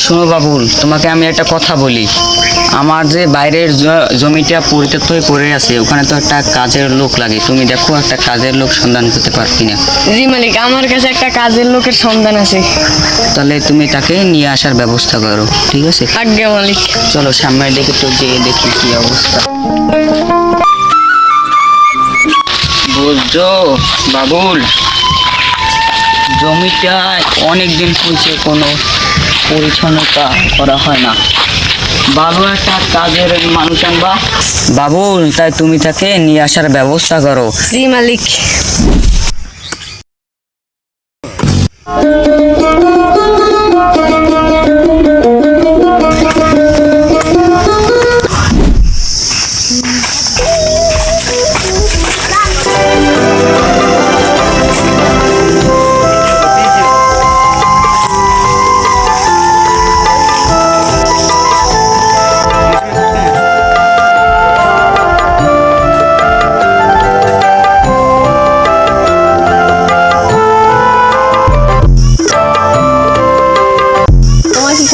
শোনো বাবুল, তোমাকে আমি একটা কথা বলি। আমার যে বাইরের জমিটা পরিত্যক্ত হয়ে পড়ে আছে, ওখানে তো একটা কাজের লোক লাগে। তুমি দেখো একটা কাজের লোক সন্ধান করতে পারছি না। জি মালিক, আমার কাছে একটা কাজের লোকের সন্ধান আছে। তাহলে তুমি তাকে নিয়ে আসার ব্যবস্থা করো, ঠিক আছে? আজ্ঞা মালিক। চলো সামনের দিকে তো গিয়ে দেখি কি অবস্থা। বুঝছো বাবুল, জমিটা অনেকদিন হয়েছে কোনো পরিচ্ছন্নতা করা হয় না। ভালো একটা কাজের মানুষ আনবা বাবুল, তাই তুমি তাকে নিয়ে আসার ব্যবস্থা করো। জি মালিক।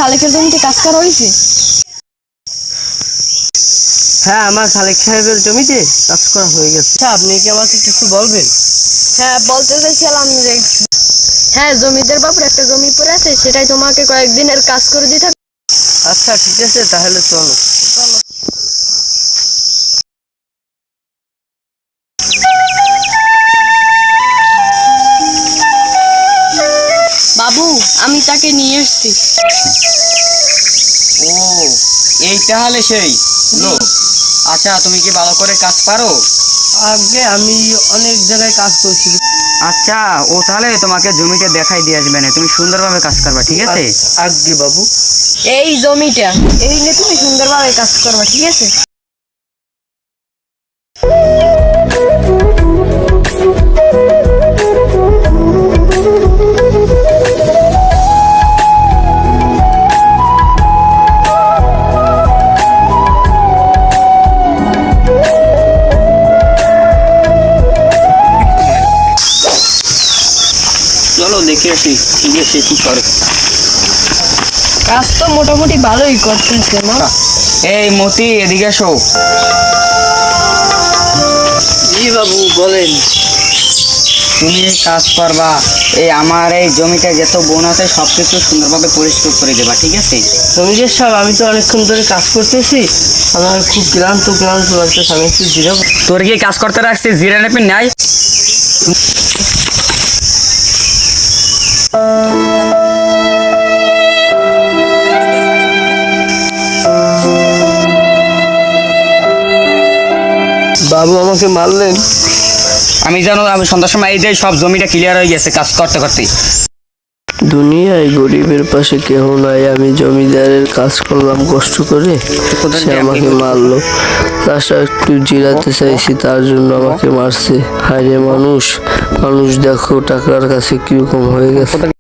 খালেকের জমিতে কাজ করা হয়েছে? হ্যাঁ, আমার খালেক সাহেবের জমিতে কাজ করা হয়ে গেছে। আপনি কি আমাকে কিছু বলবেন? হ্যাঁ, বলতে চাইছিলাম যে হ্যাঁ, জমিদার বাবুর একটা জমি পড়ে আছে, সেটাই তোমাকে কয়েকদিনের কাজ করে দিতে হবে। আচ্ছা ঠিক আছে, তাহলে চলো। বাবু, আমি তাকে নিয়ে এসেছি। ও, এই তাহলে সেই লোক। আচ্ছা, তুমি কি ভালো করে কাজ পারো? আগে আমি অনেক জায়গায় কাজ করছি। আচ্ছা, ও তাহলে তোমাকে জমিটা দেখাই দিয়ে আসবে না, তুমি সুন্দরভাবে কাজ করবা, ঠিক আছে? আগে বাবু, এই জমিটা এই নিয়ে তুমি সুন্দরভাবে কাজ করবা, ঠিক আছে? চলো দেখে আসি ঠিক আছে কি করে। কাজ তো মোটামুটি ভালোই করতেছে না? এই মতি, এদিকে এসো। জি বাবু, বলেন। তুমি কাজ করবা, এই আমার এই জমিটা যত বন আছে সবকিছু সুন্দরভাবে পরিষ্কার করে দেবা, ঠিক আছে? জমিদার সাহেব, আমি তো অনেকক্ষণ ধরে কাজ করতেছি, আমার খুব ক্লান্ত লাগতেছে, আমি একটু জিরাবো। তোর কি কাজ করতে রাখছি, জিরা নেপি নাই? বাবু আমাকে মারলেন? আমি জানো, আমি সন্ধ্যার সময় এই যে সব জমিটা ক্লিয়ার হয়ে গেছে কাজ করতে করতে। দুনিয়ায় গরিবের পাশে কেহ নাই। আমি জমিদারের কাজ করলাম কষ্ট করে, সে আমাকে মারলো। তাছাড়া একটু জিরাতে চাইছি, তার জন্য আমাকে মারছে। হায় রে মানুষ, মানুষ দেখো টাকার কাছে কিরকম হয়ে গেছে।